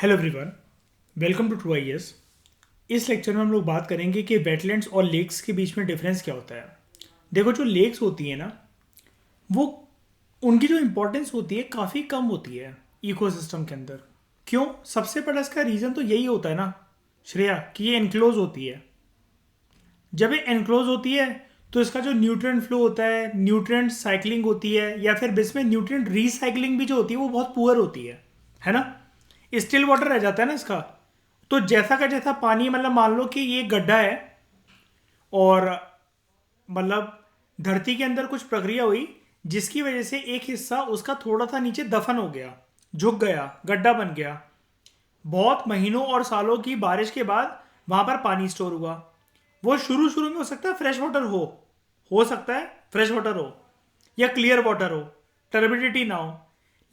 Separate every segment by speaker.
Speaker 1: Hello everyone, welcome to true IAS. इस lecture में हम लोग बात करेंगे कि वेटलैंड्स और लेक्स के बीच में डिफरेंस क्या होता है। देखो, जो लेक्स होती है ना, वो उनकी जो इम्पोर्टेंस होती है काफ़ी कम होती है इकोसिस्टम के अंदर। क्यों? सबसे बड़ा इसका रीज़न तो यही होता है ना श्रेया, कि ये एनक्लोज होती है। जब ये एनक्लोज होती है तो इसका जो न्यूट्रिएंट फ्लो होता है, न्यूट्रिएंट साइक्लिंग होती है, या फिर इसमें न्यूट्रिएंट रीसाइक्लिंग भी जो होती है वो बहुत पुअर होती है ना। स्टिल वाटर रह जाता है ना इसका। तो जैसा का जैसा पानी, मतलब मान लो कि ये गड्ढा है और मतलब धरती के अंदर कुछ प्रक्रिया हुई जिसकी वजह से एक हिस्सा उसका थोड़ा सा नीचे दफन हो गया, झुक गया, गड्ढा बन गया। बहुत महीनों और सालों की बारिश के बाद वहां पर पानी स्टोर हुआ। वो शुरू शुरू में हो सकता है फ्रेश वाटर हो सकता है फ्रेश वाटर हो या क्लियर वाटर हो, टर्बिडिटी ना हो।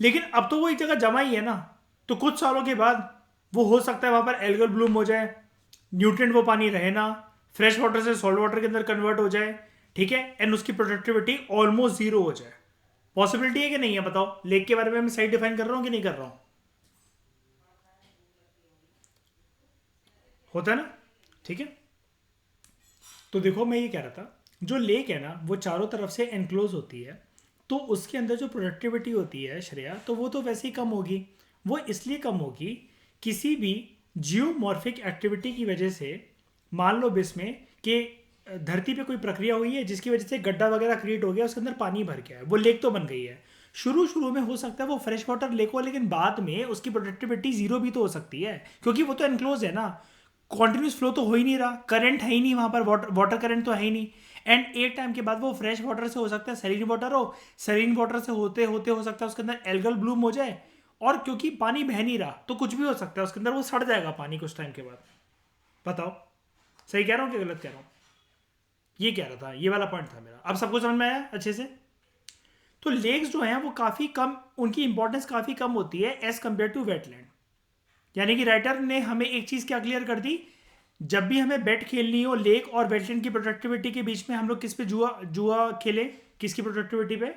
Speaker 1: लेकिन अब तो वो एक जगह जमा ही है ना। तो कुछ सालों के बाद वो हो सकता है वहां पर एल्गल ब्लूम हो जाए, न्यूट्रिएंट वो पानी रहे ना, फ्रेश वाटर से सॉल्ट वाटर के अंदर कन्वर्ट हो जाए, ठीक है, एंड उसकी प्रोडक्टिविटी ऑलमोस्ट जीरो हो जाए। पॉसिबिलिटी है कि नहीं है बताओ? लेक के बारे में मैं सही डिफाइन कर रहा हूं कि नहीं कर रहा हूं? होता है ना, ठीक है। तो देखो, मैं ये कह रहा था, जो लेक है ना वो चारों तरफ से एनक्लोज होती है, तो उसके अंदर जो प्रोडक्टिविटी होती है श्रेया, तो वो तो वैसे ही कम होगी। वो इसलिए कम होगी, किसी भी जियोमॉर्फिक एक्टिविटी की वजह से। मान लो इसमें कि धरती पे कोई प्रक्रिया हुई है जिसकी वजह से गड्ढा वगैरह क्रिएट हो गया, उसके अंदर पानी भर गया है, वो लेक तो बन गई है। शुरू शुरू में हो सकता है वो फ्रेश वाटर लेक हो, लेकिन बाद में उसकी प्रोडक्टिविटी जीरो भी तो हो सकती है, क्योंकि वो तो एनक्लोज है ना। कॉन्टिन्यूस फ्लो तो हो ही नहीं रहा, करंट है ही नहीं वहां पर, वाटर करंट तो है ही नहीं। एंड एक टाइम के बाद वो फ्रेश वाटर से हो सकता है सलीन वाटर हो, सलीन वाटर से होते होते हो सकता है उसके अंदर एल्गल ब्लूम हो जाए। और क्योंकि पानी बह नहीं रहा तो कुछ भी हो सकता है उसके अंदर, वो सड़ जाएगा पानी कुछ टाइम के बाद। बताओ, सही कह रहा हूँ कि गलत कह रहा हूँ? ये कह रहा था, ये वाला पॉइंट था मेरा। अब सबको समझ में आया अच्छे से? तो लेक्स जो हैं वो काफ़ी कम, उनकी इंपॉर्टेंस काफ़ी कम होती है एज कम्पेयर टू वेटलैंड। यानी कि राइटर ने हमें एक चीज़ क्या क्लियर कर दी, जब भी हमें बेट खेलनी हो लेक और वेटलैंड की प्रोडक्टिविटी के बीच में, हम लोग किस पे जुआ जुआ खेले? किसकी प्रोडक्टिविटी पे?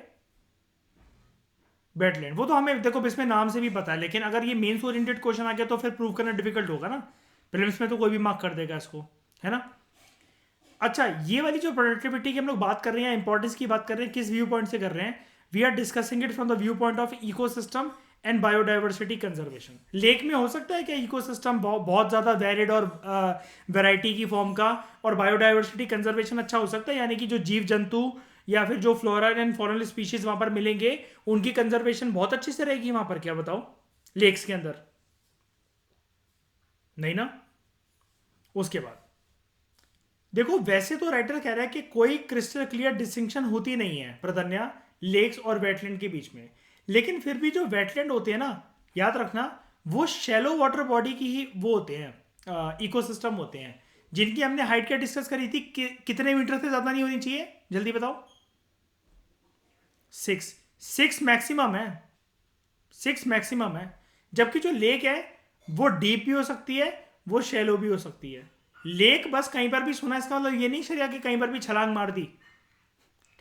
Speaker 1: वेटलैंड। वो तो हमें देखो इसमें नाम से भी पता है, लेकिन अगर ये मेंस ओरिएंटेड क्वेश्चन आ गया तो फिर प्रूव करना डिफिकल्ट होगा ना। प्रीलिम्स में तो कोई भी मार्क कर देगा इसको, है ना। अच्छा, ये वाली जो प्रोडक्टिविटी की हम लोग बात कर रहे हैं, इंपॉर्टेंस की बात कर रहे हैं, किस व्यू पॉइंट से कर रहे हैं? We are discussing it from the view point of ecosystem and biodiversity conservation. Lake में हो सकता है कि इकोसिस्टम बहुत ज़्यादा वेरिड और वैरायटी की फॉर्म का, और बायोडाइवर्सिटी कंजर्वेशन अच्छा हो सकता है, यानी कि जो जीव जंतु या फिर जो फ्लोरा एंड फॉरेन स्पीशीज वहां पर मिलेंगे उनकी कंजर्वेशन बहुत अच्छे से रहेगी वहां पर। क्या बताओ, लेक्स के अंदर? नहीं ना। उसके बाद देखो, वैसे तो राइटर कह रहा है कि कोई क्रिस्टल क्लियर डिस्टिंक्शन होती नहीं है प्रदन्या लेक्स और वेटलैंड के बीच में। लेकिन फिर भी जो वेटलैंड होते हैं ना, याद रखना, वो शैलो वाटर बॉडी की ही वो होते हैं, इकोसिस्टम होते हैं, जिनकी हमने हाइट क्या डिस्कस करी थी कितने मीटर से ज़्यादा नहीं होनी चाहिए? जल्दी बताओ। 6। 6 मैक्सिमम है। 6 मैक्सिमम है। जबकि जो लेक है वो डीप भी हो सकती है, वो शैलो भी हो सकती है। लेक बस कहीं पर भी सुना, इसका मतलब ये नहीं शरिया कि कहीं पर भी छलांग मार दी,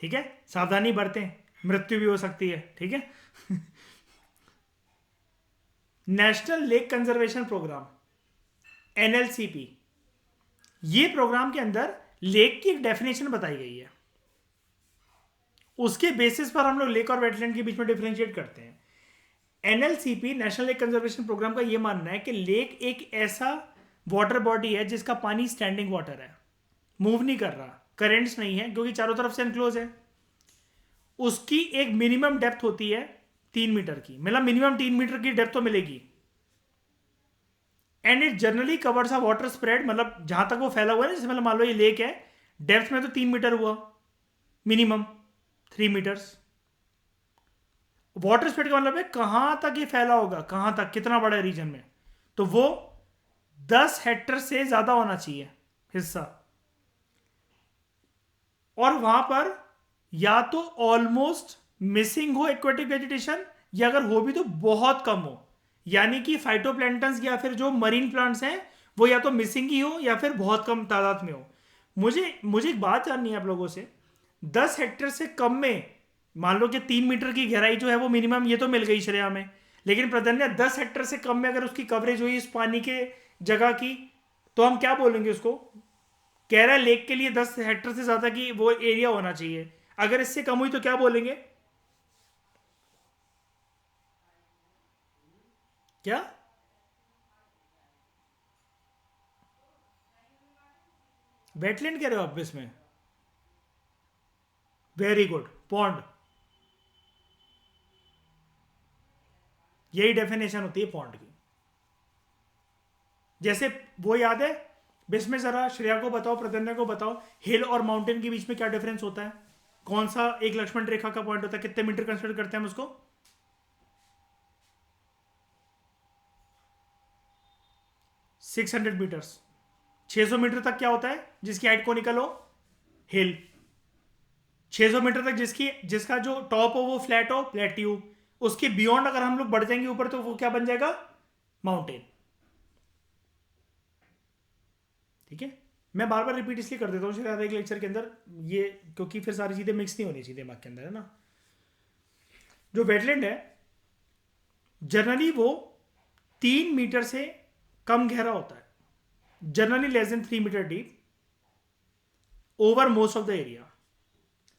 Speaker 1: ठीक है, सावधानी बरतें, मृत्यु भी हो सकती है, ठीक है। नेशनल लेक कंजर्वेशन प्रोग्राम, एनएलसीपी, ये प्रोग्राम के अंदर लेक की एक डेफिनेशन बताई गई है। उसके बेसिस पर हम लोग लेक और वेटलैंड के बीच में डिफरेंशिएट करते हैं। एनएलसीपी, नेशनल लेक कंजर्वेशन प्रोग्राम का यह मानना है कि लेक एक ऐसा वाटर बॉडी है जिसका पानी स्टैंडिंग वाटर है, मूव नहीं कर रहा, करेंट्स नहीं है क्योंकि चारों तरफ से एनक्लोज है। उसकी एक मिनिमम डेप्थ होती है 3 मीटर की, मतलब मिनिमम 3 मीटर की डेप्थ तो मिलेगी। And it generally covers a water spread, मतलब जहां तक वो फैला हुआ है ना, जैसे मतलब मान लो ये लेक है, डेप्थ में तो 3 मीटर हुआ मिनिमम, 3 मीटर्स। वाटर स्प्रेड का मतलब है कहां तक ये फैला होगा, कहां तक, कितना बड़ा रीजन में। तो वो 10 हेक्टर से ज्यादा होना चाहिए हिस्सा। और वहां पर या तो ऑलमोस्ट मिसिंग हो एक्वेटिक वेजिटेशन, या अगर हो भी तो बहुत कम हो, यानी कि फाइटोप्लैंक्टन्स या फिर जो मरीन प्लांट्स हैं वो या तो मिसिंग ही हो या फिर बहुत कम तादाद में हो। मुझे मुझे एक बात जाननी है आप लोगों से, 10 हेक्टेयर से कम में मान लो कि 3 मीटर की गहराई जो है वो मिनिमम ये तो मिल गई श्रेया में, लेकिन प्रधन्य 10 हेक्टर से कम में अगर उसकी कवरेज हुई इस पानी के जगह की, तो हम क्या बोलेंगे उसको? कह रहा है लेक के लिए 10 हेक्टर से ज्यादा की वो एरिया होना चाहिए, अगर इससे कम हुई तो क्या बोलेंगे? क्या? वेटलैंड कह रहे हो आप इसमें? Very good, pond. यही डेफिनेशन होती है पॉन्ड की। जैसे वो याद है, इसमें जरा श्रेया को बताओ, प्रदन्या को बताओ, हिल और माउंटेन के बीच में क्या डिफरेंस होता है? कौन सा एक लक्ष्मण रेखा का पॉइंट होता है? कितने मीटर कंसिडर करते हैं हम उसको? 600 मीटर्स। 600 मीटर तक क्या होता है जिसकी हाइट कोनिकल हो? हिल। 600 मीटर तक जिसका जो टॉप हो वो फ्लैट हो, प्लेट्यू। उसके बियॉन्ड अगर हम लोग बढ़ जाएंगे ऊपर तो वो क्या बन जाएगा? माउंटेन। ठीक है। मैं बार बार रिपीट इसलिए कर देता हूँ शायद एक लेक्चर के अंदर ये, क्योंकि फिर सारी चीज़ें मिक्स नहीं होनी चाहिए दिमाग के अंदर, है ना? जो वेटलैंड है जनरली वो 3 मीटर से कम गहरा होता है, generally less than 3 metre deep over most of the area.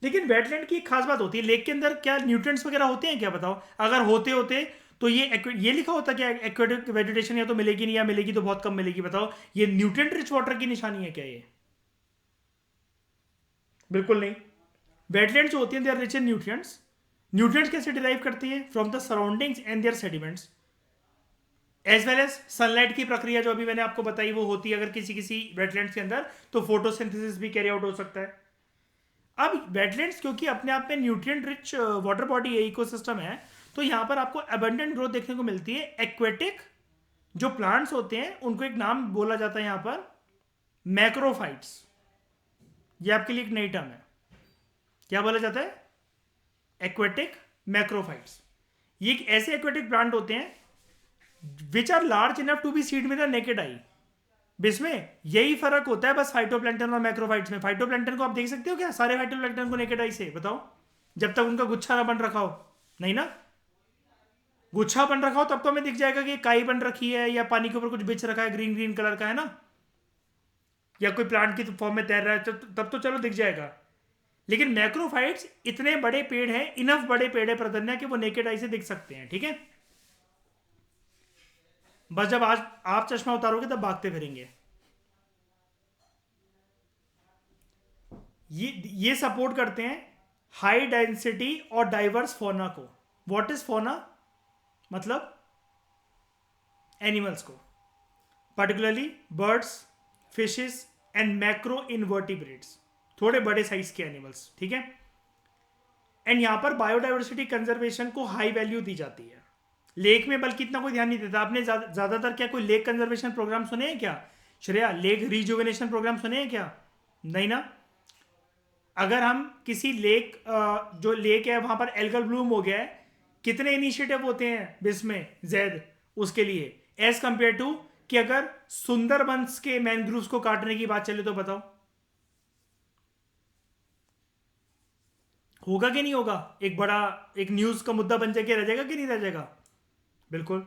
Speaker 1: लेकिन वेटलैंड की एक खास बात होती है, लेक के अंदर क्या न्यूट्रिएंट्स वगैरह होते हैं क्या? बताओ। अगर होते होते तो ये लिखा होता कि एक्वेटिक वेजिटेशन या तो मिलेगी नहीं, या मिलेगी तो बहुत कम मिलेगी। बताओ, ये न्यूट्रिएंट रिच वाटर की निशानी है क्या ये? बिल्कुल नहीं। वेटलैंड जो होती है they are rich in nutrients. Nutrients कैसे डिराइव करती है? From the surroundings and their sediments, as well as sunlight की प्रक्रिया जो अभी मैंने आपको बताई वो होती है अगर किसी किसी वेटलैंड्स के अंदर, तो फोटोसिंथेसिस भी कैरी आउट हो सकता है। अब वेटलैंड्स क्योंकि अपने आप में न्यूट्रिएंट रिच वाटर बॉडी है, इकोसिस्टम है, तो यहाँ पर आपको अबंडेंट ग्रोथ देखने को मिलती है। एक्वेटिक जो प्लांट्स होते हैं उनको एक नाम बोला जाता है यहाँ पर, मैक्रोफाइट्स। ये आपके लिए एक नई टर्म है। क्या बोला जाता है? Aquatic macrophytes. ये एक ऐसे एक्वेटिक प्लांट होते हैं which are large enough to be seed with naked eye. इसमें यही फर्क होता है बस फाइटोप्लैंक्टन और मैक्रोफाइट्स में। फाइटोप्लैंक्टन को आप देख सकते हो क्या? सारे फाइटोप्लैंक्टन को नेकेड आई से? बताओ, जब तक उनका गुच्छा ना बन रखा हो। नहीं ना? गुच्छा बन रखा हो तब तो हमें दिख जाएगा कि काई बन रखी है या पानी के ऊपर कुछ बिछ रखा है ग्रीन ग्रीन कलर का, है ना? या कोई प्लांट की फॉर्म में तैर रहा है, तब तो चलो दिख जाएगा। लेकिन मैक्रोफाइट्स इतने बड़े पेड़ हैं, इनफ बड़े पेड़ है प्रदन्या के, वो नेकेड आई से दिख सकते हैं। ठीक है। बस जब आज आप चश्मा उतारोगे तब भागते फिरेंगे। ये सपोर्ट करते हैं हाई डेंसिटी और डाइवर्स फोना को। व्हाट इज फोना? मतलब एनिमल्स को, particularly birds, fishes and macro invertebrates, थोड़े बड़े साइज के एनिमल्स। ठीक है। एंड यहां पर बायोडाइवर्सिटी कंजर्वेशन को हाई वैल्यू दी जाती है। लेक में बल्कि इतना कोई ध्यान नहीं देता। आपने ज्यादातर क्या कोई लेक कंजर्वेशन प्रोग्राम सुने हैं क्या श्रेया? लेक रिजुवेनेशन प्रोग्राम सुने हैं क्या? नहीं ना? अगर हम किसी लेक, जो लेक है वहां पर एल्गल ब्लूम हो गया है, कितने इनिशिएटिव होते हैं इसमें जैद उसके लिए, एज कंपेयर टू कि अगर सुंदरबंस के मैनग्रूव्स को काटने की बात चले तो बताओ, होगा कि नहीं होगा? एक बड़ा एक न्यूज का मुद्दा बन जाके रह जाएगा कि नहीं रह जाएगा? बिल्कुल।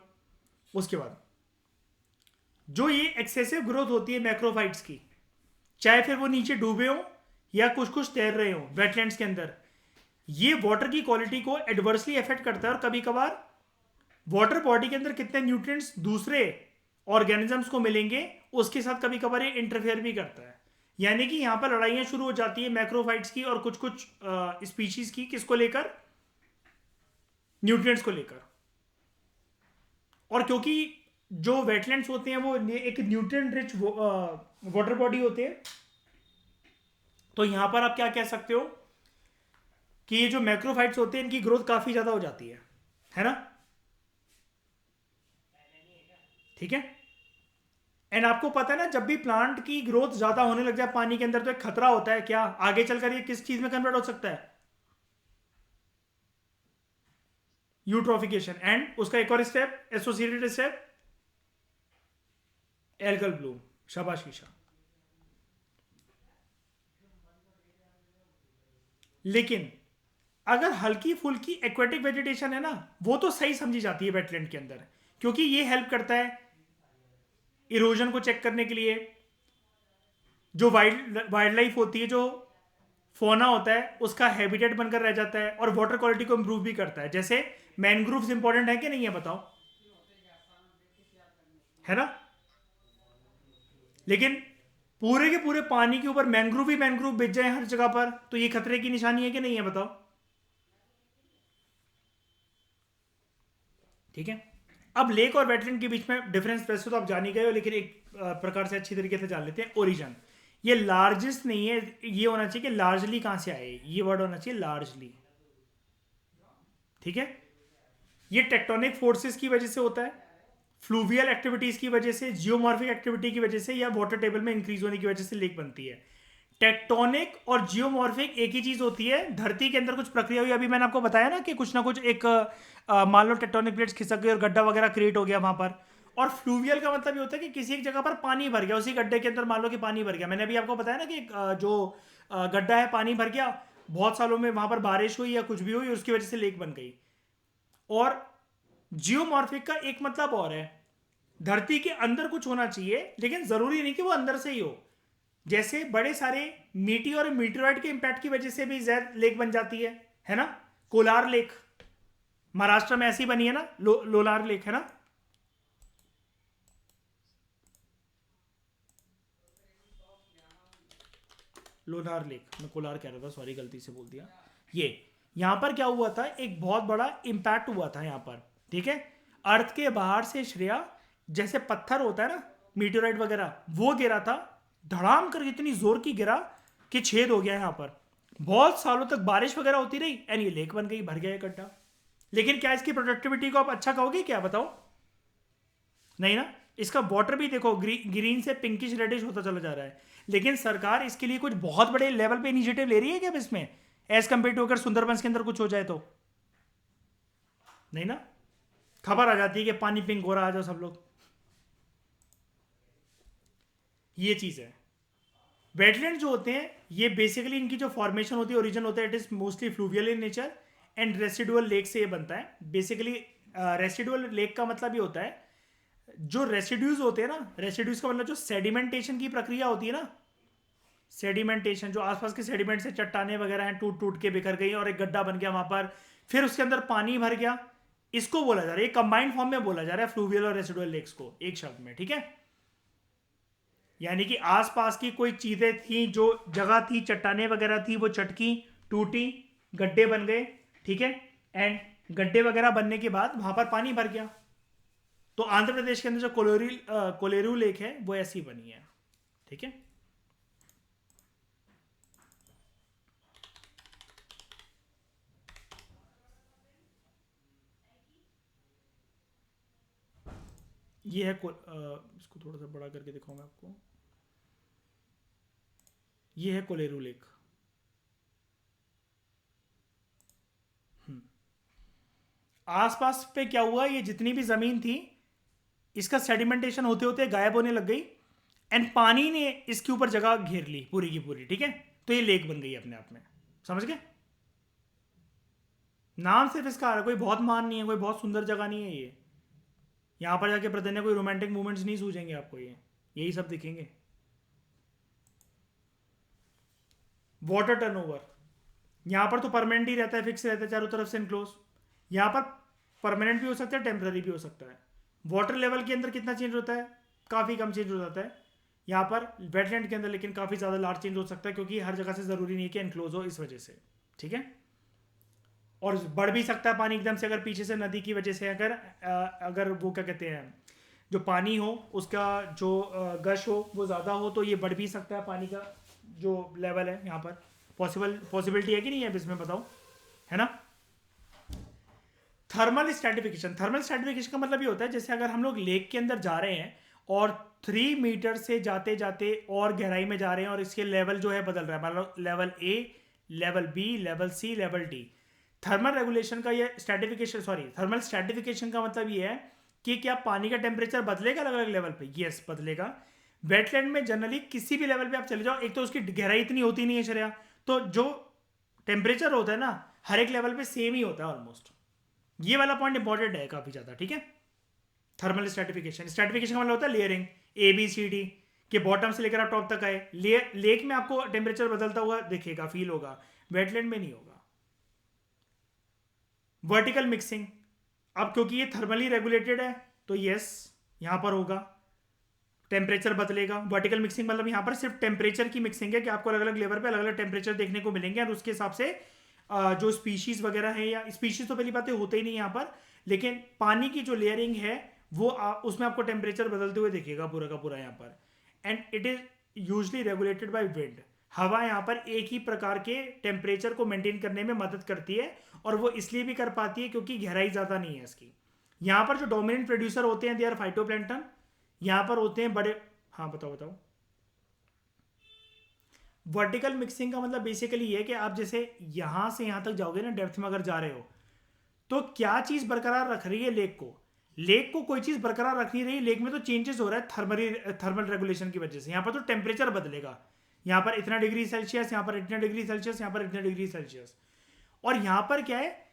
Speaker 1: उसके बाद जो ये एक्सेसिव ग्रोथ होती है मैक्रोफाइट्स की, चाहे फिर वो नीचे डूबे हो या कुछ कुछ तैर रहे हो वेटलैंड्स के अंदर, ये वाटर की क्वालिटी को एडवर्सली अफेक्ट करता है। और कभी कभार वाटर बॉडी के अंदर कितने न्यूट्रिएंट्स दूसरे ऑर्गेनिजम्स को मिलेंगे उसके साथ कभी कभार ये इंटरफेयर भी करता है। यानी कि यहां पर लड़ाइयां शुरू हो जाती है मैक्रोफाइट्स की और कुछ कुछ स्पीशीज की, किसको लेकर? न्यूट्रिएंट्स को लेकर। और क्योंकि जो वेटलैंड्स होते हैं वो एक न्यूट्रिएंट रिच वाटर बॉडी होते हैं, तो यहां पर आप क्या कह सकते हो कि ये जो मैक्रोफाइट्स होते हैं इनकी ग्रोथ काफी ज्यादा हो जाती है ना? ठीक है। एंड आपको पता है ना, जब भी प्लांट की ग्रोथ ज्यादा होने लग जाए पानी के अंदर तो एक खतरा होता है क्या? आगे चलकर ये किस चीज में कन्वर्ट हो सकता है? यूट्रोफिकेशन। एंड उसका एक और step, associated step, algal Bloom. शाबाश ईशा। लेकिन अगर हल्की फुल्की एक्वेटिक वेजिटेशन है ना, वो तो सही समझी जाती है वेटलैंड के अंदर, क्योंकि ये हेल्प करता है इरोजन को चेक करने के लिए। जो वाइल्ड लाइफ होती है, जो फोना होता है, उसका हैबिटेट बनकर रह जाता है और वाटर क्वालिटी को इंप्रूव भी करता है। जैसे मैनग्रोव्स इंपॉर्टेंट है कि नहीं है बताओ, है ना? लेकिन पूरे के पूरे पानी के ऊपर मैनग्रोव ही मैनग्रोव बिछ जाए हर जगह पर, तो ये खतरे की निशानी है कि नहीं है बताओ? ठीक है। अब लेक और वेटलैंड के बीच में डिफरेंस वैसे तो आप जान ही गए हो, लेकिन एक प्रकार से अच्छी तरीके से जान लेते हैं। ओरिजन, ये लार्जेस्ट नहीं है, ये होना चाहिए कि लार्जली कहां से आए, ये वर्ड होना चाहिए लार्जली। ठीक है। ये टेक्टोनिक फोर्सेस की वजह से होता है, फ्लूवियल एक्टिविटीज की वजह से, जियोमॉर्फिक एक्टिविटी की वजह से, या वाटर टेबल में इंक्रीज होने की वजह से लेक बनती है। टेक्टोनिक और जियोमॉर्फिक एक ही चीज होती है। धरती के अंदर कुछ प्रक्रिया हुई, अभी मैंने आपको बताया ना कि कुछ ना कुछ एक मान लो टेक्टोनिक प्लेट्स खिसक गई और गड्ढा वगैरह क्रिएट हो गया वहां पर। और फ्लूवियल का मतलब ये होता है कि किसी एक जगह पर पानी भर गया, उसी गड्ढे के अंदर मान लो कि पानी भर गया। मैंने अभी आपको बताया ना कि जो गड्ढा है पानी भर गया, बहुत सालों में वहां पर बारिश हुई या कुछ भी हुई, उसकी वजह से लेक बन गई। और जियोमॉर्फिक का एक मतलब और है, धरती के अंदर कुछ होना चाहिए, लेकिन जरूरी नहीं कि वो अंदर से ही हो। जैसे बड़े सारे मीटी और मीटरॉइड के इंपैक्ट की वजह से भी जैद लेक बन जाती है ना? कोलार लेक महाराष्ट्र में ऐसी बनी है ना, लोलार लेक, है ना? लोनार लेक, मैं कोलार कह रहा था, सॉरी गलती से बोल दिया। ये यहां पर क्या हुआ था, एक बहुत बड़ा इंपैक्ट हुआ था यहां पर। ठीक है। अर्थ के बाहर से श्रेया, जैसे पत्थर होता है ना, मीटेराइट वगैरह, वो गिरा था, धड़ाम कर इतनी जोर की गिरा कि छेद हो गया यहां पर। बहुत सालों तक बारिश वगैरह होती रही एंड ये लेक बन गई, भर गया ये गड्ढा। लेकिन क्या इसकी प्रोडक्टिविटी को आप अच्छा कहोगे क्या, बताओ? नहीं ना। इसका वाटर भी देखो ग्रीन से पिंकिश रेडिश होता चला जा रहा है। लेकिन सरकार इसके लिए कुछ बहुत बड़े लेवल पे इनिशिएटिव ले रही है क्या अब इसमें, एज कंपेयर टू अगर सुंदरबंस के अंदर कुछ हो जाए तो? नहीं ना। खबर आ जाती है कि पानी पिंक हो रहा है, आ जाओ सब लोग। ये चीज है। वेटलैंड जो होते हैं, ये बेसिकली इनकी जो फॉर्मेशन होती है, ओरिजिन होता है, it is mostly fluvial in nature and residual lake से ये बनता है बेसिकली। रेसिडुअल लेक का मतलब ये होता है, जो रेसिड्यूज होते हैं ना, रेसिड्यूज का मतलब जो सेडिमेंटेशन की प्रक्रिया होती है ना, सेडिमेंटेशन, जो आसपास के सेडिमेंट से चट्टाने वगैरह हैं टूट टूट के बिखर गई और एक गड्ढा बन गया वहां पर, फिर उसके अंदर पानी भर गया, इसको बोला जा रहा है, ये कंबाइंड फॉर्म में बोला जा रहा है फ्लूवियल और रेसिडुअल लेक्स को एक शब्द में। ठीक है। यानी कि आसपास की कोई चीजें थी, जो जगह थी, चट्टाने वगैरह थी, वो चटकी, टूटी, गड्ढे बन गए। ठीक है। एंड गड्ढे वगैरह बनने के बाद वहां पर पानी भर गया। तो आंध्र प्रदेश के अंदर जो कोलेरू लेक है वो ऐसी बनी है। ठीक है। ये है इसको थोड़ा सा बड़ा करके दिखाऊं मैं आपको। ये है कोलेरू लेक। आसपास पे क्या हुआ, ये जितनी भी जमीन थी, इसका सेडिमेंटेशन होते होते गायब होने लग गई एंड पानी ने इसके ऊपर जगह घेर ली पूरी की पूरी। ठीक है। तो ये लेक बन गई अपने आप में। समझ गए? नाम सिर्फ इसका आ रहा है, कोई बहुत महान नहीं है, कोई बहुत सुंदर जगह नहीं है ये। यहां पर जाके प्रत्येक कोई रोमांटिक मूवमेंट्स नहीं सूझेंगे आपको, ये यही सब दिखेंगे। वाटर टर्नओवर, यहां पर तो परमानेंट ही रहता है, फिक्स रहता है चारों तरफ से इनक्लोज। यहां पर परमानेंट भी हो सकता है, टेम्पररी भी हो सकता है। वाटर लेवल के अंदर कितना चेंज होता है, काफ़ी कम चेंज हो जाता है। यहाँ पर वेटलैंड के अंदर लेकिन काफ़ी ज़्यादा लार्ज चेंज हो सकता है, क्योंकि हर जगह से ज़रूरी नहीं है कि एनक्लोज हो, इस वजह से। ठीक है। और बढ़ भी सकता है पानी एकदम से, अगर पीछे से नदी की वजह से, अगर वो क्या कहते हैं, जो पानी हो उसका जो गश हो वो ज़्यादा हो, तो ये बढ़ भी सकता है पानी का जो लेवल है यहाँ पर। पॉसिबिलिटी है कि नहीं है इसमें, बताओ, है ना? थर्मल स्ट्रेटिफिकेशन, थर्मल स्ट्रेटिफिकेशन का मतलब ये होता है, जैसे अगर हम लोग लेक के अंदर जा रहे हैं और 3 मीटर से जाते जाते और गहराई में जा रहे हैं और इसके लेवल जो है बदल रहा है, मतलब level A, level B, level C, level D. Thermal regulation का ये स्ट्रेटिफिकेशन, सॉरी, थर्मल स्ट्रेटिफिकेशन का मतलब ये है कि क्या पानी का टेम्परेचर बदलेगा अलग अलग लेवल पे? यस, बदलेगा। वेटलैंड में जनरली किसी भी लेवल पे आप चले जाओ, एक तो उसकी गहराई इतनी होती नहीं है शरिया, तो जो टेम्परेचर होता है ना, हर एक लेवल पे सेम ही होता है ऑलमोस्ट। ये वाला पॉइंट इंपॉर्टेंट है काफ़ी ज़्यादा, ठीक है। थर्मल स्ट्रेटिफिकेशन, स्ट्रेटिफिकेशन का मतलब होता है layering, A B C D के बॉटम से लेकर आप टॉप तक आए। लेक में आपको टेम्परेचर बदलता हुआ दिखेगा, फील होगा, वेटलैंड में नहीं होगा। वर्टिकल मिक्सिंग, अब क्योंकि ये थर्मली रेगुलेटेड है तो यस यहां पर होगा, टेम्परेचर बदलेगा। वर्टिकल मिक्सिंग मतलब यहाँ पर सिर्फ टेम्परेचर की मिक्सिंग है कि आपको अलग अलग लेवल पे अलग अलग टेम्परेचर देखने को मिलेंगे और उसके हिसाब से जो स्पीशीज वगैरह है, या स्पीशीज तो पहली बात होते ही नहीं यहाँ पर, लेकिन पानी की जो लेयरिंग है वो उसमें आपको टेम्परेचर बदलते हुए दिखेगा पूरा का पूरा यहाँ पर। And it is usually regulated by wind. हवा यहाँ पर एक ही प्रकार के टेम्परेचर को मेंटेन करने में मदद करती है, और वो इसलिए भी कर पाती है क्योंकि गहराई ज़्यादा नहीं है इसकी। यहाँ पर जो डोमिनेंट प्रोड्यूसर होते हैं दे आर फाइटोप्लैंक्टन। यहाँ पर होते हैं बड़े, हाँ बताओ बताओ। वर्टिकल मिक्सिंग का मतलब बेसिकली ये है कि आप जैसे यहां से यहां तक जाओगे ना, डेप्थ में अगर जा रहे हो, तो क्या चीज बरकरार रख रही है लेक को? लेक को कोई चीज बरकरार रख नहीं रही। लेक में तो चेंजेस हो रहा है थर्मल रेगुलेशन की वजह से। यहां पर तो टेम्परेचर बदलेगा, यहां पर इतना डिग्री सेल्सियस, यहां पर इतना डिग्री सेल्सियस, यहां पर इतना डिग्री सेल्सियस। और यहां पर क्या है,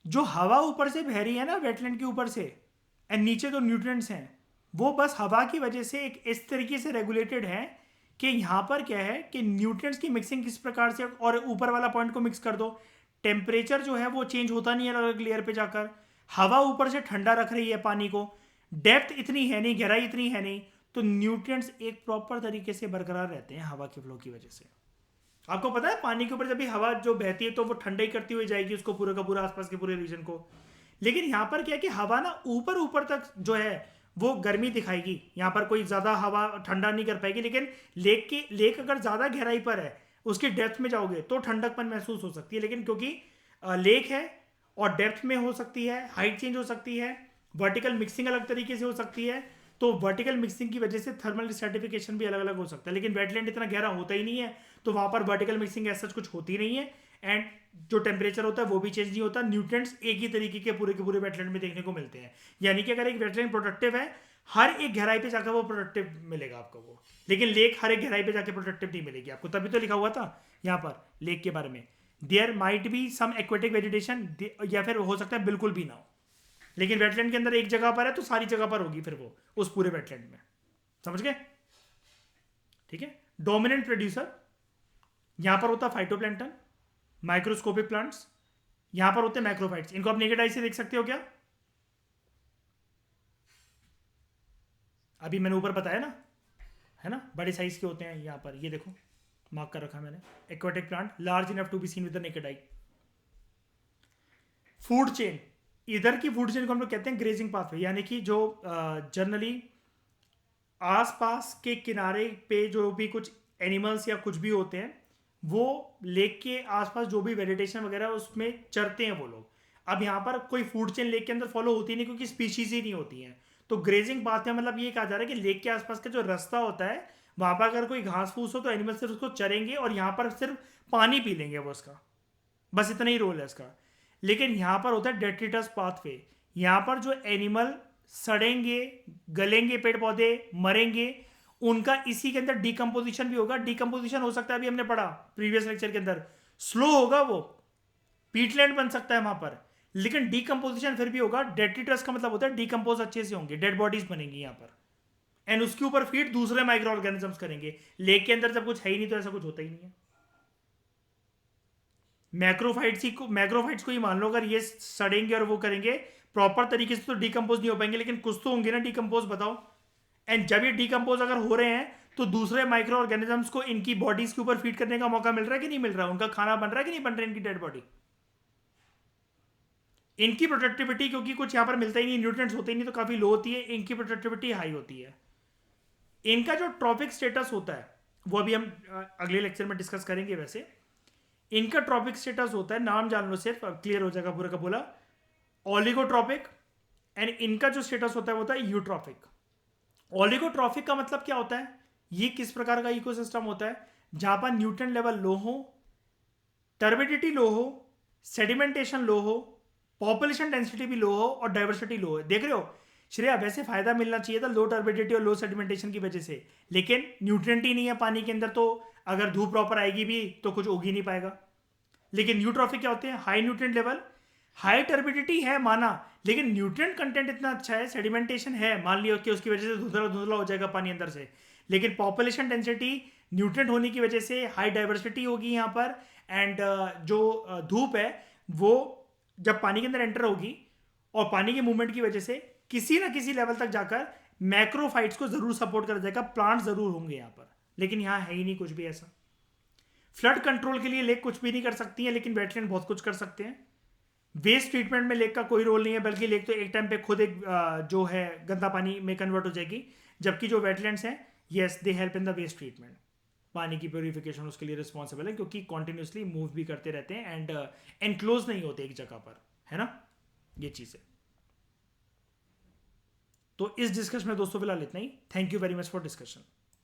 Speaker 1: जो हवा ऊपर से बह रही है ना वेटलैंड के ऊपर से, एंड नीचे जो न्यूट्रिएंट्स हैं वो बस हवा की वजह से एक इस तरीके से रेगुलेटेड है कि यहाँ पर क्या है कि न्यूट्रिएंट्स की मिक्सिंग किस प्रकार से, और ऊपर वाला पॉइंट को मिक्स कर दो, टेम्परेचर जो है वो चेंज होता नहीं है अलग अलग लेयर पे जाकर। हवा ऊपर से ठंडा रख रही है पानी को, डेप्थ इतनी है नहीं, गहराई इतनी है नहीं, तो न्यूट्रिएंट्स एक प्रॉपर तरीके से बरकरार रहते हैं हवा के फ्लो की वजह से। आपको पता है पानी के ऊपर जब भी हवा जो बहती है तो वो ठंडा ही करती हुई जाएगी उसको, पूरे का पूरा आसपास के पूरे रीजन को। लेकिन यहाँ पर क्या है कि हवा ना ऊपर ऊपर तक जो है वो गर्मी दिखाएगी, यहाँ पर कोई ज्यादा हवा ठंडा नहीं कर पाएगी। लेकिन लेक अगर ज्यादा गहराई पर है, उसकी डेप्थ में जाओगे तो ठंडकपन महसूस हो सकती है। लेकिन क्योंकि लेक है और डेप्थ में हो सकती है, हाइट चेंज हो सकती है, वर्टिकल मिक्सिंग अलग तरीके से हो सकती है, तो वर्टिकल मिक्सिंग की वजह से थर्मल स्ट्रेटिफिकेशन भी अलग अलग हो सकता है। लेकिन वेटलैंड इतना गहरा होता ही नहीं है, तो वहां पर वर्टिकल मिक्सिंग ऐसा कुछ होती नहीं है। एंड जो टेम्परेचर होता है वो भी चेंज नहीं होता। न्यूट्रिएंट्स एक ही तरीके के पूरे वेटलैंड में देखने को मिलते हैं। यानी कि अगर एक वेटलैंड प्रोडक्टिव है, हर एक गहराई पे जाकर वो प्रोडक्टिव मिलेगा आपको वो। लेकिन लेक हर एक गहराई पे जाकर प्रोडक्टिव नहीं मिलेगी आपको, तभी तो लिखा हुआ था यहाँ पर लेक के बारे में, there might be some aquatic vegetation, या फिर हो सकता है बिल्कुल भी ना हो। लेकिन वेटलैंड के अंदर एक जगह पर है तो सारी जगह पर होगी फिर वो उस पूरे वेटलैंड में। समझ गए? ठीक है। डोमिनेंट प्रोड्यूसर यहां पर होता है फाइटोप्लैंक्टन, माइक्रोस्कोपिक प्लांट्स, यहां पर होते हैं मैक्रोफाइट्स। इनको आप नेकेड आई से देख सकते हो क्या? अभी मैंने ऊपर बताया ना, है ना, बड़े साइज के होते हैं। यहां पर ये देखो मार्क कर रखा मैंने, aquatic plant large enough to be seen with the naked eye. Food chain, इधर की फूड चेन को हम लोग कहते हैं ग्रेजिंग पाथवे, यानी कि जो जनरली आसपास के किनारे पे जो भी कुछ एनिमल्स या कुछ भी होते हैं वो लेक के आसपास जो भी वेजिटेशन वगैरह उसमें चरते हैं वो लोग। अब यहाँ पर कोई फूड चेन लेक के अंदर फॉलो होती नहीं क्योंकि स्पीशीज ही नहीं होती हैं। तो ग्रेजिंग पाथ में मतलब ये कहा जा रहा है कि लेक के आसपास का जो रास्ता होता है वहां पर अगर कोई घास फूस हो तो एनिमल सिर्फ उसको चरेंगे और यहाँ पर सिर्फ पानी पी लेंगे वो उसका, बस इतना ही रोल है इसका। लेकिन यहां पर होता है डेट्रिटस पाथवे। यहां पर जो एनिमल सड़ेंगे, गलेंगे, पेड़ पौधे मरेंगे, उनका इसी के अंदर डिकम्पोजिशन भी होगा। डिकम्पोजिशन हो सकता है, अभी हमने पढ़ा प्रीवियस लेक्चर के अंदर, स्लो होगा वो, पीटलैंड बन सकता है वहां पर, लेकिन डिकम्पोजिशन फिर भी होगा। डेट्रिटस का मतलब होता है डिकम्पोज अच्छे से होंगे, डेड बॉडीज बनेंगी यहाँ पर, एंड उसके ऊपर फीड दूसरे माइक्रो ऑर्गेनिजम्स करेंगे। लेक के अंदर जब कुछ है ही नहीं तो ऐसा कुछ होता ही नहीं है। मैक्रोफाइट्स को ही मान लो, अगर ये सड़ेंगे और वो करेंगे प्रॉपर तरीके से तो डिकम्पोज नहीं हो पाएंगे, लेकिन कुछ तो होंगे ना डिकम्पोज, बताओ। एंड जब ये डिकम्पोज अगर हो रहे हैं तो दूसरे माइक्रो ऑर्गेनिजम्स को इनकी बॉडीज के ऊपर फीड करने का मौका मिल रहा है कि नहीं मिल रहा है? उनका खाना बन रहा है कि नहीं बन रहा है? इनकी डेड बॉडी, इनकी प्रोडक्टिविटी, क्योंकि कुछ यहां पर मिलता ही नहीं, न्यूट्रिएंट्स होते ही नहीं, तो काफी लो होती है, इनकी प्रोडक्टिविटी हाई होती है। इनका जो ट्रॉपिक स्टेटस होता है वो अभी हम अगले लेक्चर में डिस्कस करेंगे। वैसे इनका ट्रॉपिक स्टेटस होता है, नाम जान लो सिर्फ, क्लियर हो जाएगा पूरा का पूरा, ओलिगोट्रॉपिक। एंड इनका जो स्टेटस होता है वो होता है यूट्रॉफिक। ओलिगोट्रॉफिक का मतलब क्या होता है? ये किस प्रकार का इकोसिस्टम होता है जहां पर न्यूट्रन लेवल लो हो, टर्बिडिटी लो हो, सेडिमेंटेशन लो हो, पॉपुलेशन डेंसिटी भी लो हो और डाइवर्सिटी लो हो। देख रहे हो श्रेया, वैसे फायदा मिलना चाहिए था लो टर्बिडिटी और लो सेडिमेंटेशन की वजह से, लेकिन न्यूट्रिएंट ही नहीं है पानी के अंदर, तो अगर धूप प्रॉपर आएगी भी तो कुछ उग ही नहीं पाएगा। लेकिन यूट्रॉफिक क्या होते हैं? High nutrient level, high turbidity है माना, लेकिन न्यूट्रिएंट कंटेंट इतना अच्छा है, सेडिमेंटेशन है, मान लिया कि उसकी वजह से धुंधला धुंधला हो जाएगा पानी अंदर से, लेकिन पॉपुलेशन डेंसिटी न्यूट्रिएंट होने की वजह से हाई डाइवर्सिटी होगी यहाँ पर। एंड जो धूप है वो जब पानी के अंदर एंटर होगी और पानी के मूवमेंट की वजह से किसी ना किसी लेवल तक जाकर मैक्रोफाइट्स को जरूर सपोर्ट कर जाएगा, प्लांट जरूर होंगे यहाँ पर, लेकिन यहाँ है ही नहीं कुछ भी ऐसा। फ्लड कंट्रोल के लिए लेक कुछ भी नहीं कर सकती है, लेकिन वेटलैंड बहुत कुछ कर सकते हैं। वेस्ट ट्रीटमेंट में लेक का कोई रोल नहीं है, बल्कि लेक तो एक टाइम पे खुद एक जो है गंदा पानी में कन्वर्ट हो जाएगी, जबकि जो वेटलैंड्स हैं yes they help in the waste treatment. पानी की प्योरिफिकेशन उसके लिए रिस्पॉन्सिबल है, क्योंकि कॉन्टिन्यूसली मूव भी करते रहते हैं एंड एनक्लोज नहीं होते एक जगह पर, है ना, ये चीज़ है। तो इस डिस्कशन में दोस्तों फिलहाल इतना ही। Thank you very much for discussion.